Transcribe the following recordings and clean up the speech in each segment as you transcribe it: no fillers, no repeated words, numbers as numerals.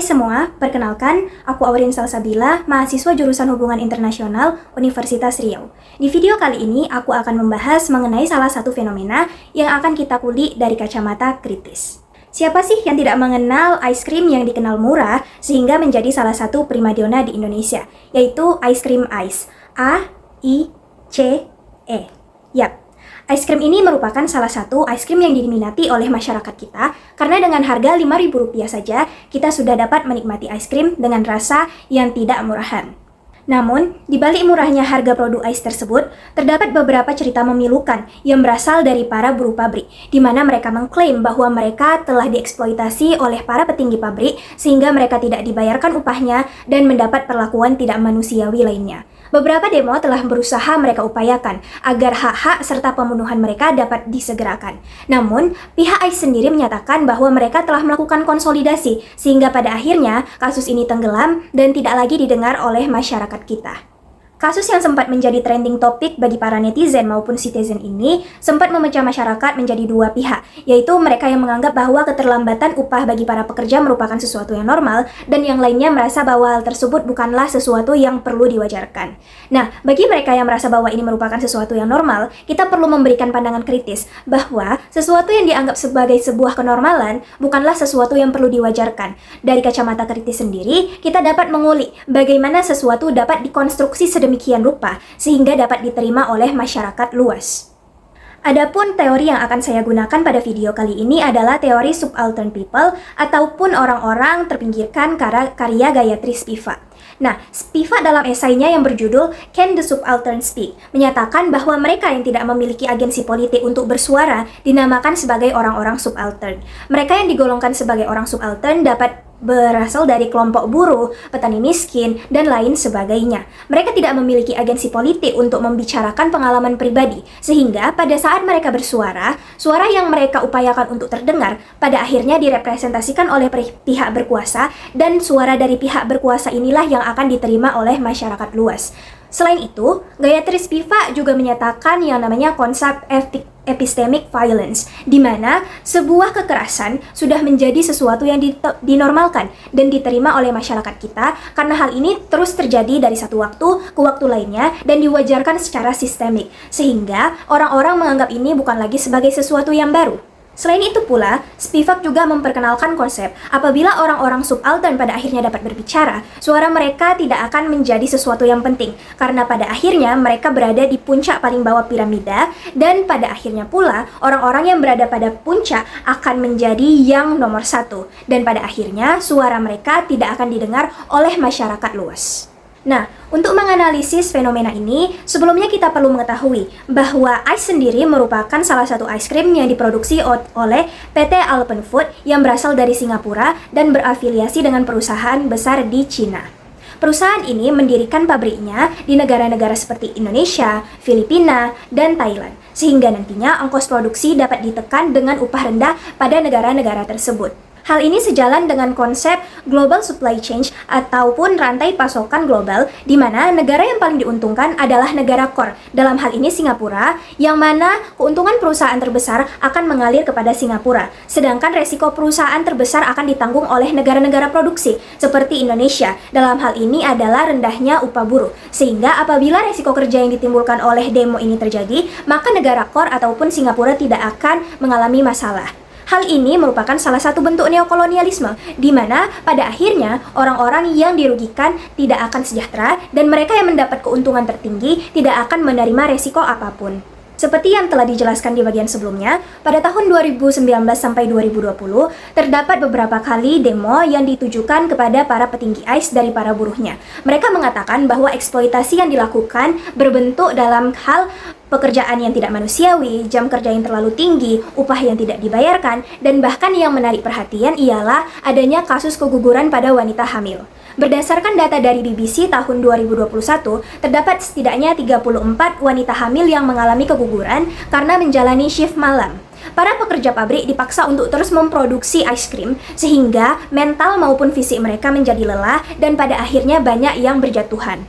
semua, perkenalkan, aku Aurin Salsabila, mahasiswa jurusan Hubungan Internasional Universitas Riau. Di video kali ini, aku akan membahas mengenai salah satu fenomena yang akan kita kulik dari kacamata kritis. Siapa sih yang tidak mengenal ice cream yang dikenal murah sehingga menjadi salah satu primadona di Indonesia, yaitu ice cream ice, A-I-C-E. Yap. Ice cream ini merupakan salah satu ice cream yang diminati oleh masyarakat kita karena dengan harga Rp5.000 saja kita sudah dapat menikmati ice cream dengan rasa yang tidak murahan. Namun, di balik murahnya harga produk ice tersebut, terdapat beberapa cerita memilukan yang berasal dari para buruh pabrik, di mana mereka mengklaim bahwa mereka telah dieksploitasi oleh para petinggi pabrik sehingga mereka tidak dibayarkan upahnya dan mendapat perlakuan tidak manusiawi lainnya. Beberapa demo telah berusaha mereka upayakan agar hak-hak serta pembunuhan mereka dapat disegerakan. Namun, pihak ICE sendiri menyatakan bahwa mereka telah melakukan konsolidasi sehingga pada akhirnya kasus ini tenggelam dan tidak lagi didengar oleh masyarakat kita. Kasus yang sempat menjadi trending topik bagi para netizen maupun citizen ini sempat memecah masyarakat menjadi dua pihak, yaitu mereka yang menganggap bahwa keterlambatan upah bagi para pekerja merupakan sesuatu yang normal, dan yang lainnya merasa bahwa hal tersebut bukanlah sesuatu yang perlu diwajarkan. Nah, bagi mereka yang merasa bahwa ini merupakan sesuatu yang normal, kita perlu memberikan pandangan kritis bahwa sesuatu yang dianggap sebagai sebuah kenormalan bukanlah sesuatu yang perlu diwajarkan. Dari kacamata kritis sendiri, kita dapat mengulik bagaimana sesuatu dapat dikonstruksi sedemikian rupa sehingga dapat diterima oleh masyarakat luas. Adapun teori yang akan saya gunakan pada video kali ini adalah teori subaltern people ataupun orang-orang terpinggirkan karya Gayatri Spivak. Nah, Spivak dalam esainya yang berjudul Can the Subaltern Speak menyatakan bahwa mereka yang tidak memiliki agensi politik untuk bersuara dinamakan sebagai orang-orang subaltern. Mereka yang digolongkan sebagai orang subaltern dapat berasal dari kelompok buruh, petani miskin, dan lain sebagainya. Mereka tidak memiliki agensi politik untuk membicarakan pengalaman pribadi, sehingga pada saat mereka bersuara, suara yang mereka upayakan untuk terdengar pada akhirnya direpresentasikan oleh pihak berkuasa, dan suara dari pihak berkuasa inilah yang akan diterima oleh masyarakat luas. Selain itu, Gayatri Spivak juga menyatakan yang namanya konsep epistemic violence, di mana sebuah kekerasan sudah menjadi sesuatu yang dinormalkan dan diterima oleh masyarakat kita karena hal ini terus terjadi dari satu waktu ke waktu lainnya dan diwajarkan secara sistemik, sehingga orang-orang menganggap ini bukan lagi sebagai sesuatu yang baru. Selain itu pula, Spivak juga memperkenalkan konsep apabila orang-orang subaltern pada akhirnya dapat berbicara, suara mereka tidak akan menjadi sesuatu yang penting karena pada akhirnya mereka berada di puncak paling bawah piramida dan pada akhirnya pula orang-orang yang berada pada puncak akan menjadi yang nomor satu dan pada akhirnya suara mereka tidak akan didengar oleh masyarakat luas. Nah, untuk menganalisis fenomena ini, sebelumnya kita perlu mengetahui bahwa ice sendiri merupakan salah satu ice cream yang diproduksi oleh PT Alpenfood yang berasal dari Singapura dan berafiliasi dengan perusahaan besar di Cina. Perusahaan ini mendirikan pabriknya di negara-negara seperti Indonesia, Filipina, dan Thailand, sehingga nantinya ongkos produksi dapat ditekan dengan upah rendah pada negara-negara tersebut. Hal ini sejalan dengan konsep global supply chain ataupun rantai pasokan global, di mana negara yang paling diuntungkan adalah negara core, dalam hal ini Singapura, yang mana keuntungan perusahaan terbesar akan mengalir kepada Singapura, sedangkan resiko perusahaan terbesar akan ditanggung oleh negara-negara produksi, seperti Indonesia. Dalam hal ini adalah rendahnya upah buruh, sehingga apabila resiko kerja yang ditimbulkan oleh demo ini terjadi, maka negara core ataupun Singapura tidak akan mengalami masalah. Hal ini merupakan salah satu bentuk neokolonialisme, di mana pada akhirnya orang-orang yang dirugikan tidak akan sejahtera dan mereka yang mendapat keuntungan tertinggi tidak akan menerima resiko apapun. Seperti yang telah dijelaskan di bagian sebelumnya, pada tahun 2019 sampai 2020, terdapat beberapa kali demo yang ditujukan kepada para petinggi ICE dari para buruhnya. Mereka mengatakan bahwa eksploitasi yang dilakukan berbentuk dalam hal pekerjaan yang tidak manusiawi, jam kerja yang terlalu tinggi, upah yang tidak dibayarkan, dan bahkan yang menarik perhatian ialah adanya kasus keguguran pada wanita hamil. Berdasarkan data dari BBC tahun 2021, terdapat setidaknya 34 wanita hamil yang mengalami keguguran karena menjalani shift malam. Para pekerja pabrik dipaksa untuk terus memproduksi ice cream sehingga mental maupun fisik mereka menjadi lelah dan pada akhirnya banyak yang berjatuhan.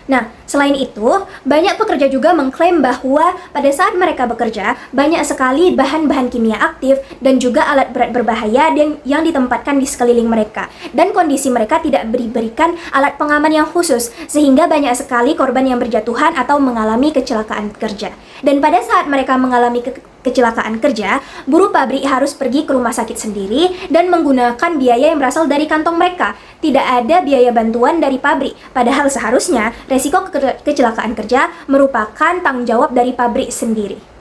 Nah, selain itu, banyak pekerja juga mengklaim bahwa pada saat mereka bekerja, banyak sekali bahan-bahan kimia aktif dan juga alat berat berbahaya yang ditempatkan di sekeliling mereka. Dan kondisi mereka tidak diberikan alat pengaman yang khusus, sehingga banyak sekali korban yang berjatuhan atau mengalami kecelakaan kerja. Dan pada saat mereka mengalami kecelakaan kerja, buruh pabrik harus pergi ke rumah sakit sendiri dan menggunakan biaya yang berasal dari kantong mereka. Tidak ada biaya bantuan dari pabrik, padahal seharusnya resiko kecelakaan kerja merupakan tanggung jawab dari pabrik sendiri.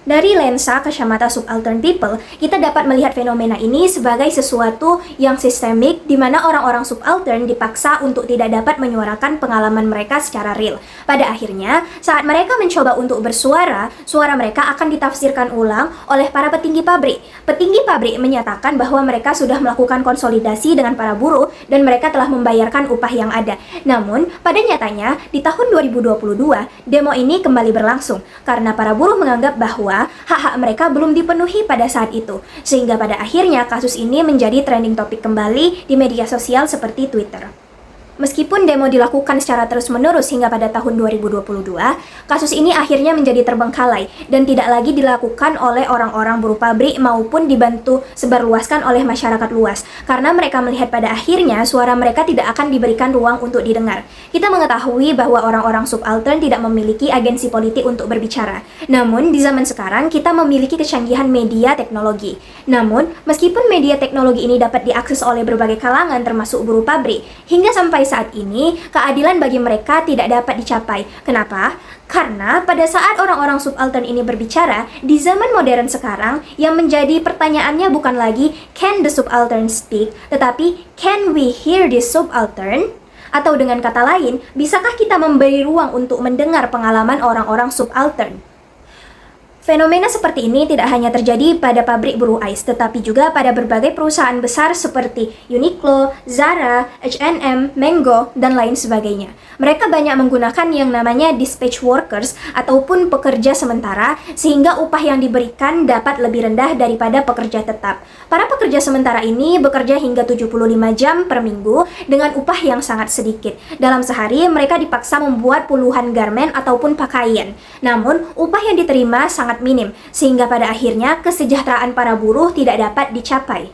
Dari lensa kacamata subaltern people, kita dapat melihat fenomena ini sebagai sesuatu yang sistemik di mana orang-orang subaltern dipaksa untuk tidak dapat menyuarakan pengalaman mereka secara real. Pada akhirnya, saat mereka mencoba untuk bersuara, suara mereka akan ditafsirkan ulang oleh para petinggi pabrik. Petinggi pabrik menyatakan bahwa mereka sudah melakukan konsolidasi dengan para buruh dan mereka telah membayarkan upah yang ada. Namun, pada nyatanya, di tahun 2022, demo ini kembali berlangsung karena para buruh menganggap bahwa hak-hak mereka belum dipenuhi pada saat itu, sehingga pada akhirnya kasus ini menjadi trending topik kembali di media sosial seperti Twitter. Meskipun demo dilakukan secara terus-menerus hingga pada tahun 2022, kasus ini akhirnya menjadi terbengkalai dan tidak lagi dilakukan oleh orang-orang buruh pabrik maupun dibantu sebarluaskan oleh masyarakat luas, karena mereka melihat pada akhirnya suara mereka tidak akan diberikan ruang untuk didengar. Kita mengetahui bahwa orang-orang subaltern tidak memiliki agensi politik untuk berbicara. Namun, di zaman sekarang kita memiliki kecanggihan media teknologi. Namun, meskipun media teknologi ini dapat diakses oleh berbagai kalangan termasuk buruh pabrik, hingga sampai saat ini, keadilan bagi mereka tidak dapat dicapai. Kenapa? Karena pada saat orang-orang subaltern ini berbicara, di zaman modern sekarang, yang menjadi pertanyaannya bukan lagi can the subaltern speak, tetapi can we hear the subaltern? Atau dengan kata lain, bisakah kita memberi ruang untuk mendengar pengalaman orang-orang subaltern? Fenomena seperti ini tidak hanya terjadi pada pabrik buruh ICE, tetapi juga pada berbagai perusahaan besar seperti Uniqlo, Zara, H&M, Mango, dan lain sebagainya. Mereka banyak menggunakan yang namanya dispatch workers ataupun pekerja sementara, sehingga upah yang diberikan dapat lebih rendah daripada pekerja tetap. Para pekerja sementara ini bekerja hingga 75 jam per minggu dengan upah yang sangat sedikit. Dalam sehari, mereka dipaksa membuat puluhan garmen ataupun pakaian. Namun, upah yang diterima sangat minim, sehingga pada akhirnya kesejahteraan para buruh tidak dapat dicapai.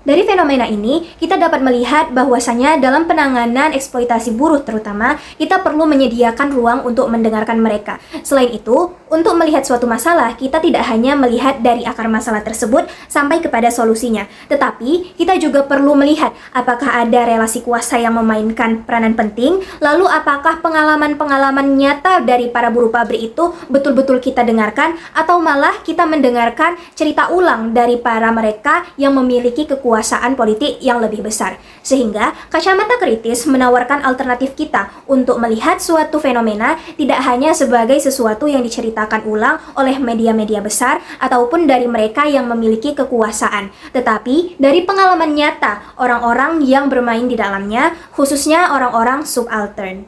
Dari fenomena ini, kita dapat melihat bahwasanya dalam penanganan eksploitasi buruh terutama, kita perlu menyediakan ruang untuk mendengarkan mereka. Selain itu, untuk melihat suatu masalah, kita tidak hanya melihat dari akar masalah tersebut sampai kepada solusinya, tetapi kita juga perlu melihat apakah ada relasi kuasa yang memainkan peranan penting, lalu apakah pengalaman-pengalaman nyata dari para buruh pabrik itu betul-betul kita dengarkan, atau malah kita mendengarkan cerita ulang dari para mereka yang memiliki kekuasaan politik yang lebih besar. Sehingga kacamata kritis menawarkan alternatif kita untuk melihat suatu fenomena tidak hanya sebagai sesuatu yang diceritakan ulang oleh media-media besar ataupun dari mereka yang memiliki kekuasaan, tetapi dari pengalaman nyata orang-orang yang bermain di dalamnya, khususnya orang-orang subaltern.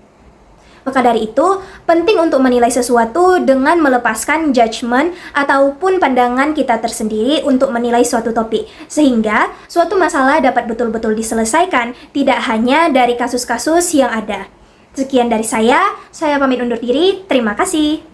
Maka dari itu, penting untuk menilai sesuatu dengan melepaskan judgement ataupun pandangan kita tersendiri untuk menilai suatu topik, sehingga suatu masalah dapat betul-betul diselesaikan, tidak hanya dari kasus-kasus yang ada. Sekian dari saya pamit undur diri, terima kasih.